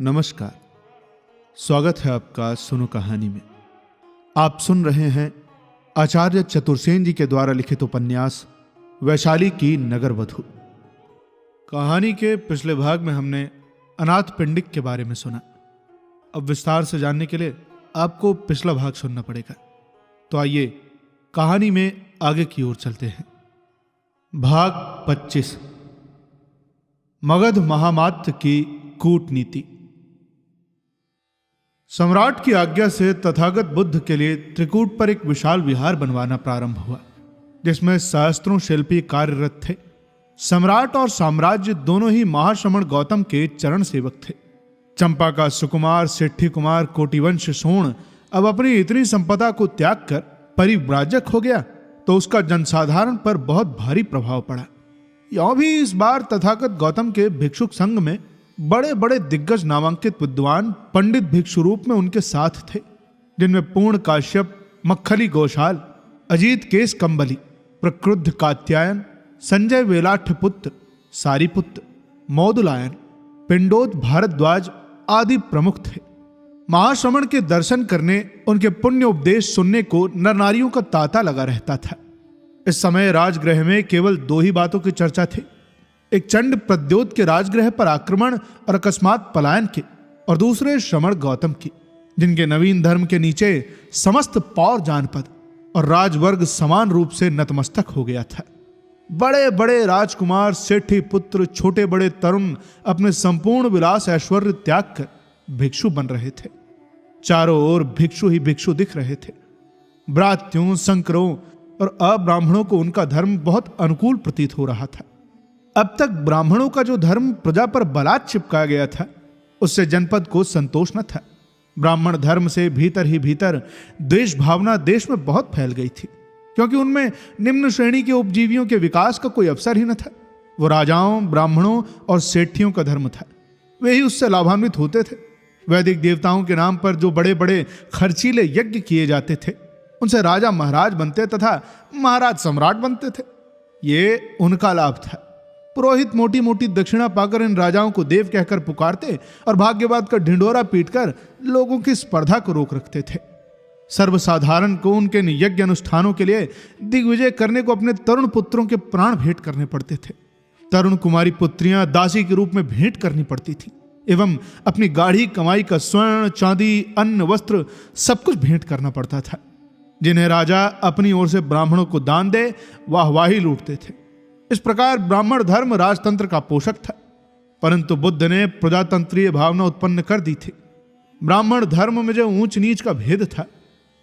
नमस्कार, स्वागत है आपका सुनो कहानी में। आप सुन रहे हैं आचार्य चतुर्सेन जी के द्वारा लिखित उपन्यास वैशाली की नगर वधू। कहानी के पिछले भाग में हमने अनाथ पिंडिक के बारे में सुना। अब विस्तार से जानने के लिए आपको पिछला भाग सुनना पड़ेगा। तो आइए कहानी में आगे की ओर चलते हैं। भाग 25, मगध महामात्य की कूटनीति। सम्राट की आज्ञा से तथागत बुद्ध के लिए त्रिकूट पर एक विशाल विहार बनवाना प्रारंभ हुआ, जिसमें सहस्त्रों शिल्पी कार्यरत थे। सम्राट और साम्राज्य दोनों ही महाश्रमण गौतम के चरण सेवक थे। चंपा का सुकुमार सिट्ठी कुमार कोटिवंश सोण अब अपनी इतनी संपदा को त्याग कर परिव्राजक हो गया, तो उसका जनसाधारण पर बहुत भारी प्रभाव पड़ा। यों भी इस बार तथागत गौतम के भिक्षुक संघ में बड़े बड़े दिग्गज नामांकित विद्वान पंडित भिक्षु रूप में उनके साथ थे, जिनमें पूर्ण काश्यप, मक्खली घोषाल, अजीत केस कंबली, प्रक्रुद्ध कात्यायन, संजय वेलाठ पुत्र, सारीपुत्र, मौदुलायन, पिंडोद भारद्वाज आदि प्रमुख थे। महाश्रमण के दर्शन करने, उनके पुण्य उपदेश सुनने को नर नारियों का तांता लगा रहता था। इस समय राजगृह में केवल दो ही बातों की चर्चा थी। एक चंड प्रद्योत के राजगृह पर आक्रमण और अकस्मात पलायन की, और दूसरे श्रमण गौतम की, जिनके नवीन धर्म के नीचे समस्त पौर जानपद और राजवर्ग समान रूप से नतमस्तक हो गया था। बड़े बड़े राजकुमार, सेठी पुत्र, छोटे बड़े तरुण अपने संपूर्ण विलास ऐश्वर्य त्याग कर भिक्षु बन रहे थे। चारों ओर भिक्षु ही भिक्षु दिख रहे थे। ब्रात्यों, संकरों और अब्राह्मणों को उनका धर्म बहुत अनुकूल प्रतीत हो रहा था। अब तक ब्राह्मणों का जो धर्म प्रजा पर बलात् चिपकाया गया था, उससे जनपद को संतोष न था। ब्राह्मण धर्म से भीतर ही भीतर द्वेष भावना देश में बहुत फैल गई थी, क्योंकि उनमें निम्न श्रेणी के उपजीवियों के विकास का कोई अवसर ही न था। वो राजाओं, ब्राह्मणों और सेठियों का धर्म था, वे ही उससे लाभान्वित होते थे। वैदिक देवताओं के नाम पर जो बड़े बड़े खर्चीले यज्ञ किए जाते थे, उनसे राजा महाराज बनते तथा महाराज सम्राट बनते थे। ये उनका लाभ था। पुरोहित मोटी मोटी दक्षिणा पाकर इन राजाओं को देव कहकर पुकारते और भाग्यवाद का ढिंढोरा पीटकर लोगों की स्पर्धा को रोक रखते थे। सर्वसाधारण को उनके यज्ञ अनुष्ठानों के लिए दिग्विजय करने को अपने तरुण पुत्रों के प्राण भेंट करने पड़ते थे। तरुण कुमारी पुत्रियां दासी के रूप में भेंट करनी पड़ती थी, एवं अपनी गाढ़ी कमाई का स्वर्ण, चांदी, अन्न, वस्त्र सब कुछ भेंट करना पड़ता था, जिन्हें राजा अपनी ओर से ब्राह्मणों को दान दे वाहवाही लूटते थे। इस प्रकार ब्राह्मण धर्म राजतंत्र का पोषक था, परंतु बुद्ध ने प्रजातंत्रीय भावना उत्पन्न कर दी थी। ब्राह्मण धर्म में जो ऊंच नीच का भेद था,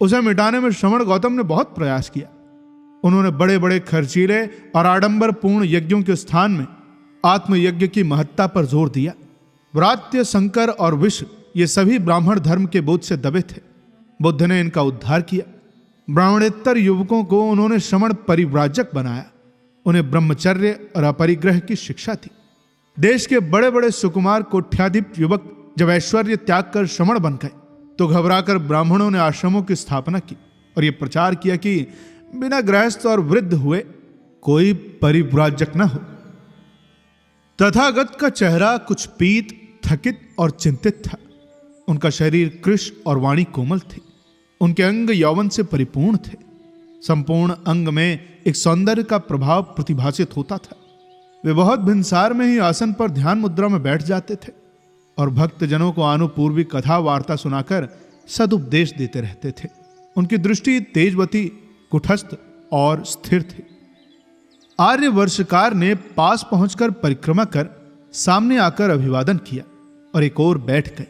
उसे मिटाने में श्रमण गौतम ने बहुत प्रयास किया। उन्होंने बड़े बड़े खर्चीले और आडंबर पूर्ण यज्ञों के स्थान में आत्मयज्ञ की महत्ता पर जोर दिया। व्रात्य, संकर और विष ये सभी ब्राह्मण धर्म के बोझ से दबे थे। बुद्ध ने इनका उद्धार किया। ब्राह्मणेतर युवकों को उन्होंने श्रमण परिव्राजक बनाया। उन्हें ब्रह्मचर्य और अपरिग्रह की शिक्षा दी। देश के बड़े बड़े सुकुमार कोट्याधिप युवक जब ऐश्वर्य त्याग कर श्रमण बन गए, तो घबराकर ब्राह्मणों ने आश्रमों की स्थापना की और यह प्रचार किया कि बिना गृहस्थ और वृद्ध हुए कोई परिव्राजक न हो। तथागत का चेहरा कुछ पीत, थकित और चिंतित था। उनका शरीर कृश और वाणी कोमल थी। उनके अंग यौवन से परिपूर्ण थे। संपूर्ण अंग में एक सौंदर्य का प्रभाव प्रतिभासित होता था। वे बहुत भिनसार में ही आसन पर ध्यान मुद्रा में बैठ जाते थे और भक्तजनों को आनुपूर्वी कथा वार्ता सुनाकर सदुपदेश देते रहते थे। उनकी दृष्टि तेजवती, कुटस्थ और स्थिर थी। आर्य वर्षकार ने पास पहुंचकर परिक्रमा कर सामने आकर अभिवादन किया और एक ओर बैठ गए।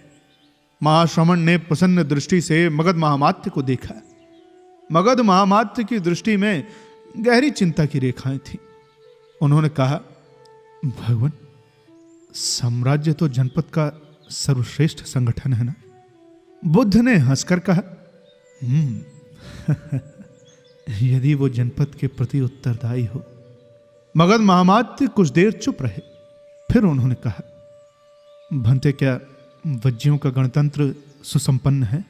महाश्रमण ने प्रसन्न दृष्टि से मगध महामात्य को देखा। मगध महामात्य की दृष्टि में गहरी चिंता की रेखाएं थीं। उन्होंने कहा, भगवान, साम्राज्य तो जनपद का सर्वश्रेष्ठ संगठन है ना? बुद्ध ने हंसकर कहा, यदि वो जनपद के प्रति उत्तरदायी हो। मगध महामात्य कुछ देर चुप रहे। फिर उन्होंने कहा, भंते, क्या वज्जियों का गणतंत्र सुसंपन्न है?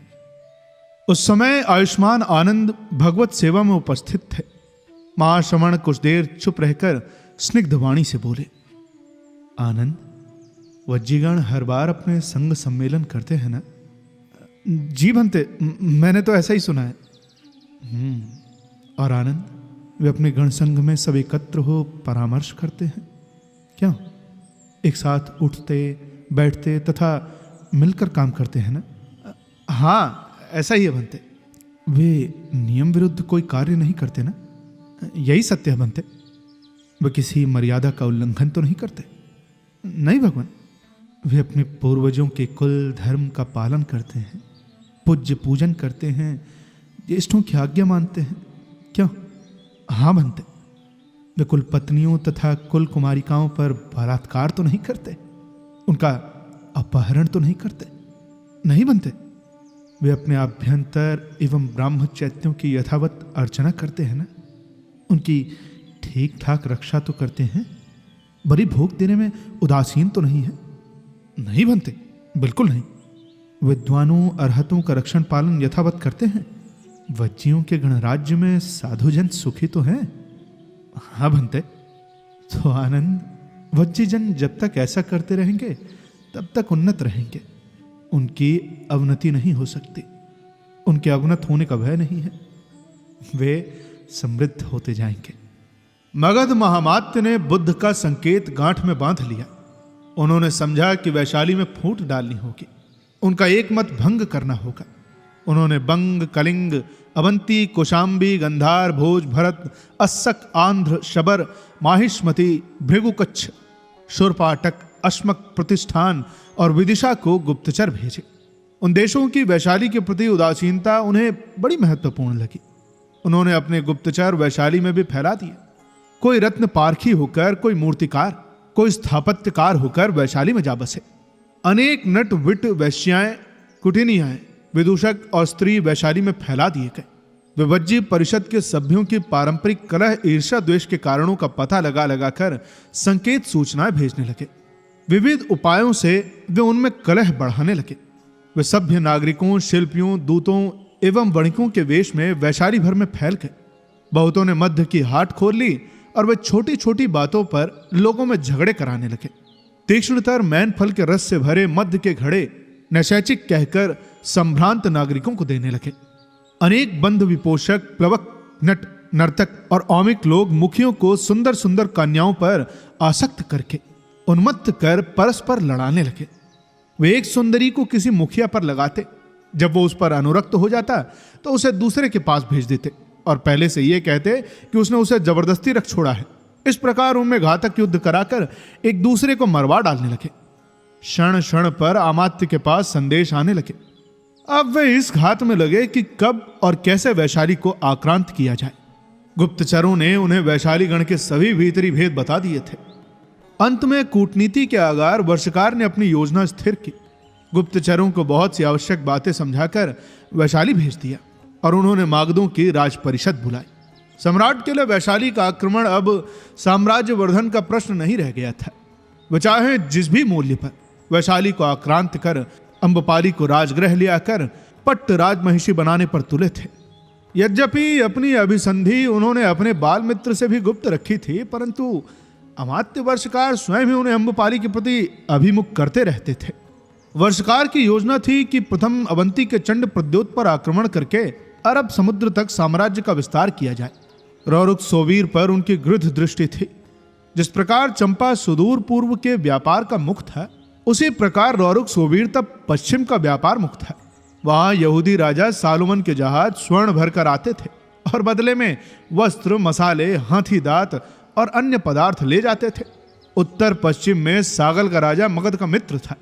उस समय आयुष्मान आनंद भगवत सेवा में उपस्थित थे। महाश्रमण कुछ देर चुप रहकर स्निग्ध वाणी से बोले, आनंद, वज्जीगण हर बार अपने संग सम्मेलन करते हैं ना? जी भंते, मैंने तो ऐसा ही सुना है। और आनंद, वे अपने गण संघ में सब एकत्र हो परामर्श करते हैं क्यों? एक साथ उठते बैठते तथा मिलकर काम करते हैं ना? हाँ, ऐसा ही है भंते। वे नियम विरुद्ध कोई कार्य नहीं करते ना? यही सत्य है भंते। वे किसी मर्यादा का उल्लंघन तो नहीं करते? नहीं भगवान, वे अपने पूर्वजों के कुल धर्म का पालन करते हैं, पूज्य पूजन करते हैं, ज्येष्ठों की आज्ञा मानते हैं क्यों? हाँ भंते, वे कुल पत्नियों तथा कुल कुमारिकाओं पर बलात्कार तो नहीं करते, उनका अपहरण तो नहीं करते? नहीं भंते, वे अपने आभ्यंतर एवं ब्राह्मचर्यों की यथावत अर्चना करते हैं ना? उनकी ठीक ठाक रक्षा तो करते हैं, बड़ी भोग देने में उदासीन तो नहीं है? नहीं भंते, बिल्कुल नहीं। विद्वानों अरहतों का रक्षण पालन यथावत करते हैं। वज्जियों के गणराज्य में साधुजन सुखी तो हैं। हाँ भंते। तो आनंद, वज्जीजन जब तक ऐसा करते रहेंगे तब तक उन्नत रहेंगे, उनकी अवनति नहीं हो सकती, उनके अवनत होने का भय नहीं है, वे समृद्ध होते जाएंगे। मगध महामात्य ने बुद्ध का संकेत गांठ में बांध लिया। उन्होंने समझा कि वैशाली में फूट डालनी होगी, उनका एक मत भंग करना होगा। उन्होंने बंग, कलिंग, अवंती, कौशाम्बी, गंधार, भोज, भरत, अस्सक, आंध्र, शबर, माहिष्मति, भृगुकच्छ, शूरपाटक, अश्मक, प्रतिष्ठान और विदिशा को गुप्तचर भेजे। उन देशों की वैशाली के प्रति उदासीनता उन्हें बड़ी महत्वपूर्ण लगी। उन्होंने अपने गुप्तचर वैशाली में भी फैला दिए। कोई रत्न पारखी होकर, कोई मूर्तिकार, कोई स्थापत्यकार होकर वैशाली में जा बसे। अनेक नट विट वैश्याएं, कुटिनियाएं, विदूषक और स्त्री वैशाली में फैला दिए गए। वे वज्जी परिषद के सभ्यों की पारंपरिक कलह, ईर्ष्या, द्वेष के कारणों का पता लगा लगाकर संकेत सूचनाएं भेजने लगे। विविध उपायों से वे उनमें कलह बढ़ाने लगे। वे सभ्य नागरिकों, शिल्पियों, दूतों एवं वणिकों के वेश में वैशाली भर में फैल गए। बहुतों ने मध्य की हाट खोल ली और वे छोटी छोटी बातों पर लोगों में झगड़े कराने लगे। तीक्ष्णतर मैन फल के रस से भरे मध्य के घड़े नैशैचिक कहकर संभ्रांत नागरिकों को देने लगे। अनेक बंध विपोषक, प्लवक, नट, नर्तक और औमिक लोग मुखियों को सुंदर सुंदर कन्याओं पर आसक्त करके उन्मत्त कर परस्पर लड़ाने लगे। वे एक सुंदरी को किसी मुखिया पर लगाते, जब वो उस पर अनुरक्त हो जाता तो उसे दूसरे के पास भेज देते और पहले से ये कहते कि उसने उसे जबरदस्ती रख छोड़ा है। इस प्रकार उनमें घातक युद्ध कराकर एक दूसरे को मरवा डालने लगे। क्षण क्षण पर अमात्य के पास संदेश आने लगे। अब वे इस घात में लगे कि कब और कैसे वैशाली को आक्रांत किया जाए। गुप्तचरों ने उन्हें वैशाली गण के सभी भीतरी भेद बता दिए थे। अंत में कूटनीति के आगार वर्षकार ने अपनी योजना स्थिर की। गुप्तचरों को बहुत सी आवश्यक बातें समझाकर वैशाली भेज दिया और उन्होंने मागधों की राज परिषद बुलाई। सम्राट के लिए वैशाली का आक्रमण अब साम्राज्य वर्धन का प्रश्न नहीं रह गया था। वे चाहे जिस भी मूल्य पर वैशाली को आक्रांत कर अम्बपाली को राजगृह ले आकर पट्ट राजमहिषी बनाने पर तुले थे। यद्यपि अपनी अभिसंधि उन्होंने अपने बाल मित्र से भी गुप्त रखी थी, परंतु अमात्य वर्षकार स्वयं ही उन्हें अम्बपाली के प्रति अभिमुख करते रहते थे। वर्षकार की योजना थी कि प्रथम अवंती के चंड प्रद्योत पर आक्रमण करके अरब समुद्र तक साम्राज्य का विस्तार किया जाए। रौरुक सोवीर पर उनकी गृध्र दृष्टि थी। जिस प्रकार चंपा सुदूर पूर्व के व्यापार का मुख था, उसी प्रकार रौरुक सोवीर तब पश्चिम का व्यापार मुख था। वहां यहूदी राजा सालोमन के जहाज स्वर्ण भरकर आते थे और बदले में वस्त्र, मसाले, हाथी दांत और अन्य पदार्थ ले जाते थे। उत्तर पश्चिम में सागल का राजा मगध का मित्र था।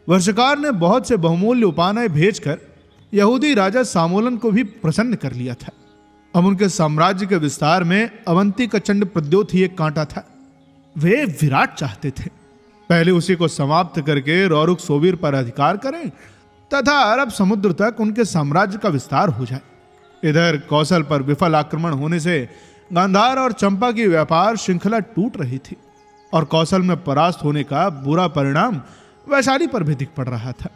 वर्षकार ने बहुत से बहुमूल्य उपानय भेजकर यहूदी राजा सामोलन को भी प्रसन्न कर लिया था। अब उनके साम्राज्य के विस्तार में अवंती का चंड प्रद्योत ही एक कांटा था। वे विराट चाहते थे पहले उसी को समाप्त करके रौरुक सोवीर पर अधिकार करें तथा अरब समुद्र तक उनके साम्राज्य का विस्तार हो जाए। इधर कौशल पर विफल आक्रमण होने से गांधार और चंपा की व्यापार श्रृंखला टूट रही थी और कौशल में परास्त होने का बुरा परिणाम वैशाली पर भी दिख पड़ रहा था।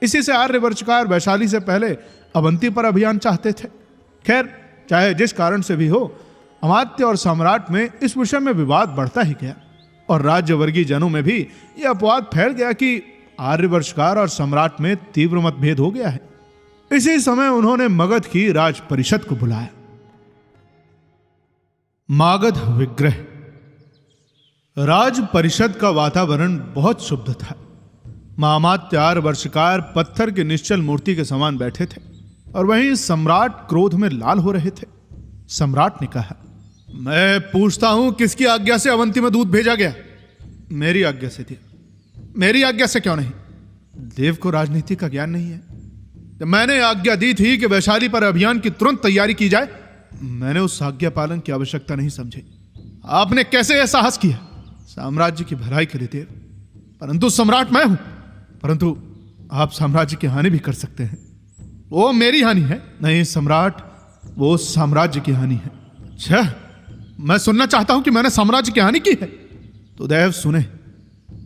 इसी से आर्य वर्षकार वैशाली से पहले अवंती पर अभियान चाहते थे। खैर, चाहे जिस कारण से भी हो, अमात्य और सम्राट में इस विषय में विवाद बढ़ता ही गया और राज्यवर्गीय जनों में भी यह अपवाद फैल गया कि आर्यवर्षकार और सम्राट में तीव्र मतभेद हो गया है। इसी समय उन्होंने मगध की राज परिषद को बुलाया। मागध विग्रह। राज परिषद का वातावरण बहुत शुद्ध था। महामात्य आर्यवर्षकार पत्थर की निश्चल मूर्ति के समान बैठे थे और वहीं सम्राट क्रोध में लाल हो रहे थे। सम्राट ने कहा, मैं पूछता हूं किसकी आज्ञा से अवंती में दूध भेजा गया? मेरी आज्ञा से दिया। मेरी आज्ञा से क्यों नहीं? देव को राजनीति का ज्ञान नहीं है। जब मैंने आज्ञा दी थी कि वैशाली पर अभियान की तुरंत तैयारी की जाए, मैंने उस आज्ञा पालन की आवश्यकता नहीं समझी। आपने कैसे यह साहस किया? साम्राज्य की भलाई के लिए देव, परंतु सम्राट मैं हूं। परंतु आप साम्राज्य की हानि भी कर सकते हैं। वो मेरी हानि है? नहीं सम्राट, वो साम्राज्य की हानि है। अच्छा, मैं सुनना चाहता हूं कि मैंने साम्राज्य की हानि की है। तो देव सुने,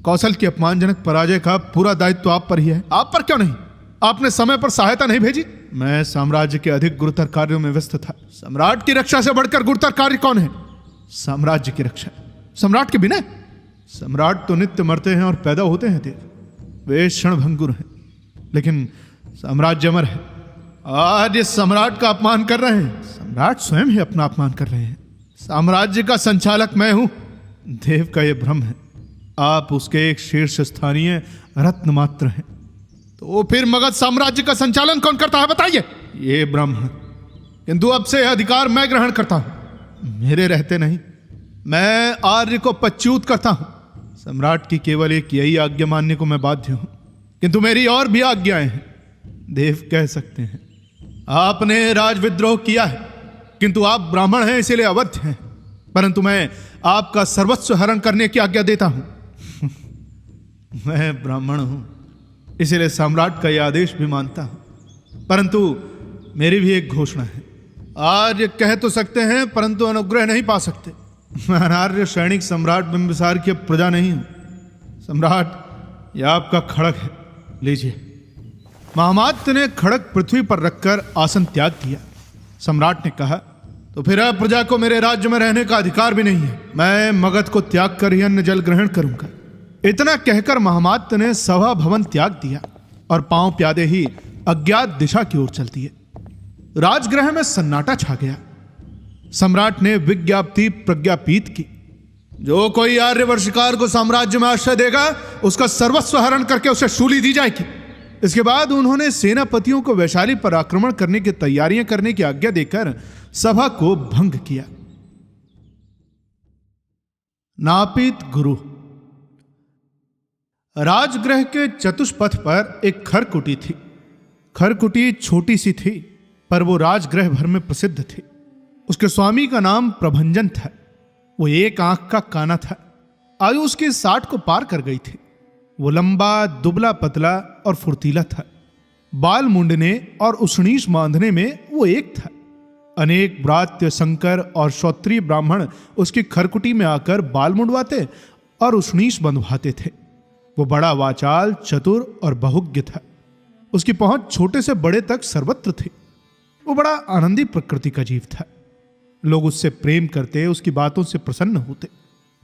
कौशल की अपमानजनक पराजय का पूरा दायित्व आप पर ही है। आप पर क्यों नहीं? आपने समय पर सहायता नहीं भेजी। मैं साम्राज्य के अधिक गुरुतर कार्यों में व्यस्त था। सम्राट की रक्षा से बढ़कर गुरुतर कार्य कौन है? साम्राज्य की रक्षा। सम्राट के बिना? सम्राट तो नित्य मरते हैं और पैदा होते हैं देव, वे क्षणभंगुर हैं, लेकिन साम्राज्य अमर है। आज इस सम्राट का अपमान कर रहे हैं। सम्राट स्वयं ही अपना अपमान कर रहे हैं। साम्राज्य का संचालक मैं हूं। देव का यह भ्रम है। आप उसके एक शीर्ष स्थानीय रत्न मात्र हैं। तो फिर मगध साम्राज्य का संचालन कौन करता है बताइए? ये भ्रम है, किंतु अब से यह अधिकार मैं ग्रहण करता हूं। मेरे रहते नहीं। मैं आर्य को पच्यूत करता हूं। सम्राट की केवल एक यही आज्ञा मानने को मैं बाध्य हूं, किंतु मेरी और भी आज्ञाएं हैं। देव कह सकते हैं, आपने राजविद्रोह किया है, किंतु आप ब्राह्मण हैं इसलिए अवध्य हैं, परंतु मैं आपका सर्वस्व हरण करने की आज्ञा देता हूं। मैं ब्राह्मण हूं इसलिए सम्राट का यह आदेश भी मानता हूं, परंतु मेरी भी एक घोषणा है। आर्य कह तो सकते हैं परंतु अनुग्रह नहीं पा सकते। मैं अनार्य सैनिक सम्राट बिंबिसार की प्रजा नहीं हूं। सम्राट, यह आपका खड़ग है, लीजिए। महामात्य ने खड़ग पृथ्वी पर रखकर आसन त्याग दिया। सम्राट ने कहा, तो फिर अब प्रजा को मेरे राज्य में रहने का अधिकार भी नहीं है। मैं मगध को त्याग कर ही अन्न जल ग्रहण करूंगा। इतना कहकर महामात्य ने सभा भवन त्याग दिया और पांव प्यादे ही अज्ञात दिशा की ओर चल दिए। राजगृह में सन्नाटा छा गया। सम्राट ने विज्ञप्ति प्रज्ञापित की, जो कोई आर्यवर्षकार को साम्राज्य में आश्रय देगा उसका सर्वस्व हरण करके उसे शूली दी जाएगी। इसके बाद उन्होंने सेनापतियों को वैशाली पर आक्रमण करने की तैयारियां करने की आज्ञा देकर सभा को भंग किया। नापित गुरु। राजगृह के चतुष्पथ पर एक खरकुटी थी। खरकुटी छोटी सी थी, पर वो राजगृह भर में प्रसिद्ध थी। उसके स्वामी का नाम प्रभंजन था। वो एक आंख का काना था। आयु उसकी 60 को पार कर गई थी। वो लंबा, दुबला पतला और फुर्तीला था। बाल मुंडने और उष्णीश बांधने में वो एक था। अनेक ब्रात्य, शंकर और श्रोत्रिय ब्राह्मण उसकी खरकुटी में आकर बाल मुंडवाते और उष्णीश बंधवाते थे। वो बड़ा वाचाल, चतुर और बहुज्ञ था। उसकी पहुंच छोटे से बड़े तक सर्वत्र थी। वो बड़ा आनंदी प्रकृति का जीव था। लोग उससे प्रेम करते, उसकी बातों से प्रसन्न होते,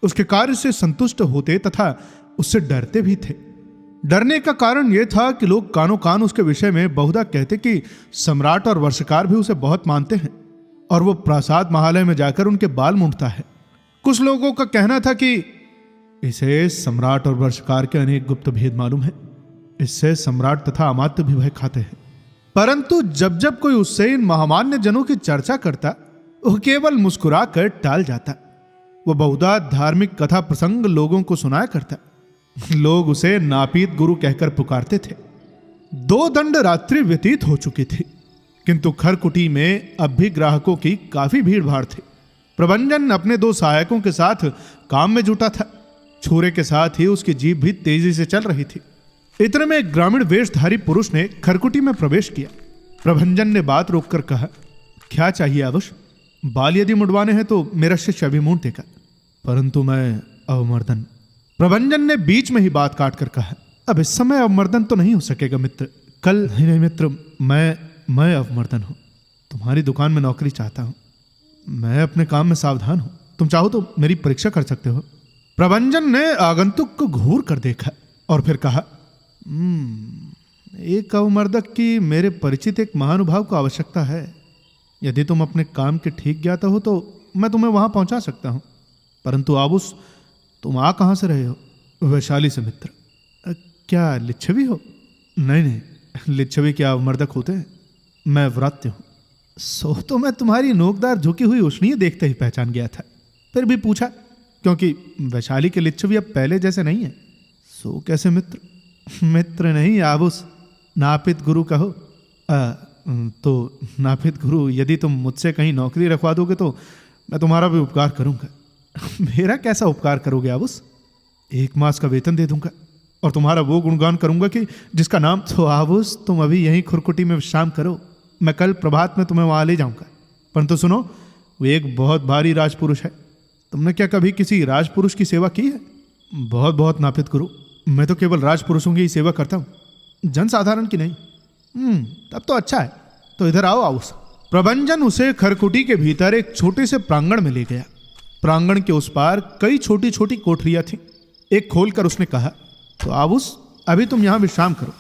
उसके कार्य से संतुष्ट होते तथा उससे डरते भी थे। डरने का कारण यह था कि लोग कानों कान उसके विषय में बहुधा कहते कि सम्राट और वर्षकार भी उसे बहुत मानते हैं और वो प्रासाद महालय में जाकर उनके बाल मुंडता है। कुछ लोगों का कहना था कि इसे सम्राट और वर्षकार के अनेक गुप्त भेद मालूम है, इससे सम्राट तथा अमात्य भी भय खाते हैं। परंतु जब जब कोई उससे इन महामान्य जनों की चर्चा करता, वो केवल मुस्कुरा कर टाल जाता। वो बहुधा धार्मिक कथा प्रसंग लोगों को सुनाया करता। लोग उसे नापीत गुरु कहकर पुकारते थे। 2 दंड रात्रि व्यतीत हो चुकी थी, किंतु खरकुटी में अब भी ग्राहकों की काफी भीड़ भाड़ थी। प्रभंजन अपने 2 सहायकों के साथ काम में जुटा था। छुरे के साथ ही उसकी जीभ भी तेजी से चल रही थी। इतने में एक ग्रामीण वेशधारी पुरुष ने खरकुटी में प्रवेश किया। प्रभंजन ने बात रोककर कहा, क्या चाहिए अवश्य? बाल यदि मुड़वाने हैं तो मेरा शिष्य अभी मूंड देगा, परंतु मैं अवमर्दन। प्रभंजन ने बीच में ही बात काट कर कहा, अब इस समय अवमर्दन तो नहीं हो सकेगा मित्र। कल नहीं मित्र, मैं अवमर्दन हूं। तुम्हारी दुकान में नौकरी चाहता हूं। मैं अपने काम में सावधान हूं। तुम चाहो तो मेरी परीक्षा कर सकते हो। प्रभंजन ने आगंतुक को घूर कर देखा और फिर कहा, एक अवमर्दक की मेरे परिचित एक महानुभाव को आवश्यकता है। यदि तुम अपने काम के ठीक ज्ञाता हो तो मैं तुम्हें वहां पहुंचा सकता हूं, परंतु आबुस तुम आ कहां से रहे हो? वैशाली से मित्र। क्या लिच्छवी हो? नहीं, लिच्छवी क्या अवमर्दक होते हैं? मैं व्रात्य हूं। सो तो मैं तुम्हारी नोकदार झुकी हुई उष्णीय देखते ही पहचान गया था, फिर भी पूछा, क्योंकि वैशाली के लिच्छवी अब पहले जैसे नहीं है। सो कैसे मित्र? मित्र नहीं आबुस, नापित गुरु कहो। तो नापित गुरु, यदि तुम मुझसे कहीं नौकरी रखवा दोगे तो मैं तुम्हारा भी उपकार करूंगा। मेरा कैसा उपकार करोगे आबुस? 1 मास का वेतन दे दूंगा और तुम्हारा वो गुणगान करूंगा कि जिसका नाम। तो आबुस तुम अभी यहीं खुरकुटी में विश्राम करो, मैं कल प्रभात में तुम्हें वहां ले जाऊंगा। परंतु सुनो, वो एक बहुत भारी राजपुरुष है। तुमने क्या कभी किसी राजपुरुष की सेवा की है? बहुत बहुत नापित गुरु, मैं तो केवल राजपुरुषों की ही सेवा करता हूँ, जनसाधारण की नहीं। तब तो अच्छा है, तो इधर आओ आबुस। प्रभंजन उसे खरकुटी के भीतर एक छोटे से प्रांगण में ले गया। प्रांगण के उस पार कई छोटी छोटी कोठरियां थीं। एक खोलकर उसने कहा, तो आबुस अभी तुम यहां विश्राम करो,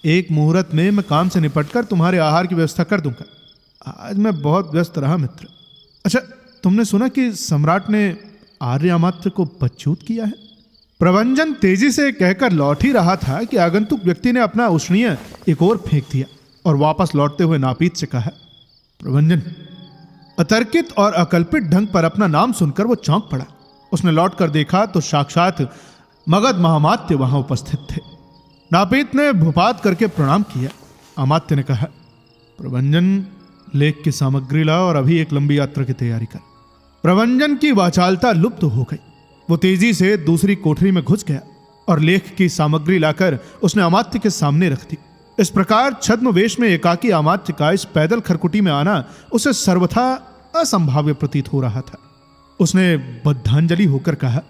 एक मुहूर्त में मैं काम से निपटकर तुम्हारे आहार की व्यवस्था कर दूंगा। आज मैं बहुत व्यस्त रहा मित्र। अच्छा, तुमने सुना कि सम्राट ने आर्य अमात्य को पदच्युत किया है? प्रभंजन तेजी से कहकर लौट ही रहा था कि आगंतुक व्यक्ति ने अपना उष्णीय एक और फेंक दिया और वापस लौटते हुए नापीत से कहा, प्रभंजन। अतर्कित और अकल्पित ढंग पर अपना नाम सुनकर वो चौंक पड़ा। उसने लौटकर देखा तो साक्षात मगध महामात्य वहां उपस्थित थे। नापीत ने भूपात करके प्रणाम किया। अमात्य ने कहा, प्रभंजन, लेख की सामग्री ला और अभी एक लंबी यात्रा की तैयारी कर। प्रभंजन की वाचालता लुप्त हो गई। वो तेजी से दूसरी कोठरी में घुस गया और लेख की सामग्री लाकर उसने अमात्य के सामने रख दी। इस प्रकार छद्म वेश में एकाकी अमात्य का इस पैदल खरकुटी में आना उसे सर्वथा असंभाव्य प्रतीत हो रहा था। उसने बद्धांजलि होकर कहा,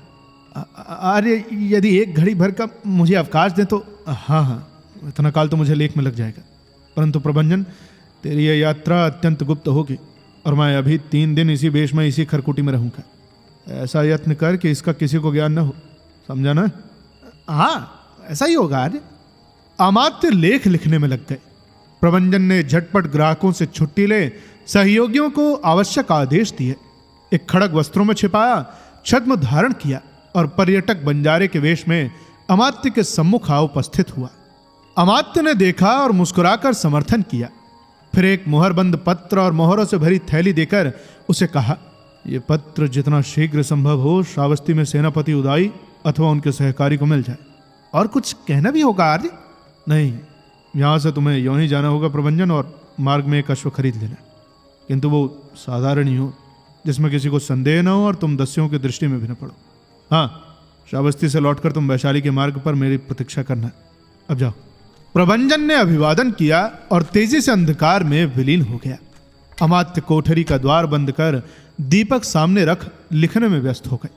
अरे यदि 1 घड़ी भर का मुझे अवकाश दें तो। हाँ, इतना काल तो मुझे लेख में लग जाएगा, परंतु प्रभंजन, तेरी यह यात्रा अत्यंत गुप्त होगी और मैं अभी 3 दिन इसी वेश में इसी खरकुटी में रहूंगा। ऐसा यत्न कर कि इसका किसी को ज्ञान न हो, समझा ना? हाँ, ऐसा ही होगा। आर्य। अमात्य लेख लिखने में लग गए। प्रभंजन ने झटपट ग्राहकों से छुट्टी ले सहयोगियों को आवश्यक आदेश दिए। एक खड़ग वस्त्रों में छिपाया, छद्म धारण किया और पर्यटक बंजारे के वेश में अमात्य के सम्मुख आ उपस्थित हुआ। अमात्य ने देखा और मुस्कुराकर समर्थन किया। फिर एक मुहरबंद पत्र और मोहरों से भरी थैली देकर उसे कहा, यह पत्र जितना शीघ्र संभव हो श्रावस्ती में सेनापति उदाई अथवा उनके सहकारी को मिल जाए। और कुछ कहना भी होगा आर्य? नहीं, यहां से तुम्हें यूं ही जाना होगा प्रभंजन, और मार्ग में एक अश्व खरीद लेना, किंतु वो साधारण ही हो, जिसमें किसी को संदेह न हो और तुम दस्युओं की दृष्टि में भी न पड़ो। हाँ, श्रावस्ती से लौटकर तुम वैशाली के मार्ग पर मेरी प्रतीक्षा करना। अब जाओ। प्रभंजन ने अभिवादन किया और तेजी से अंधकार में विलीन हो गया। अमात्य कोठरी का द्वार बंद कर दीपक सामने रख लिखने में व्यस्त हो गए।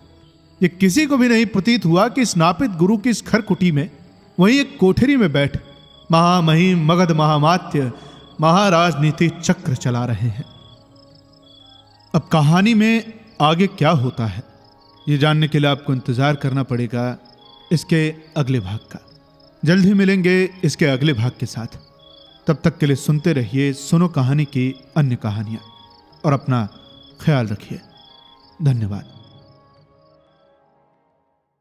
ये किसी को भी नहीं प्रतीत हुआ कि स्नापित गुरु की इस खरकुटी में, वहीं एक कोठरी में बैठ महामहिम मगध महामात्य महाराजनीति चक्र चला रहे हैं। अब कहानी में आगे क्या होता है, ये जानने के लिए आपको इंतजार करना पड़ेगा इसके अगले भाग का। जल्द ही मिलेंगे इसके अगले भाग के साथ। तब तक के लिए सुनते रहिए सुनो कहानी की अन्य कहानियां और अपना ख्याल रखिए। धन्यवाद।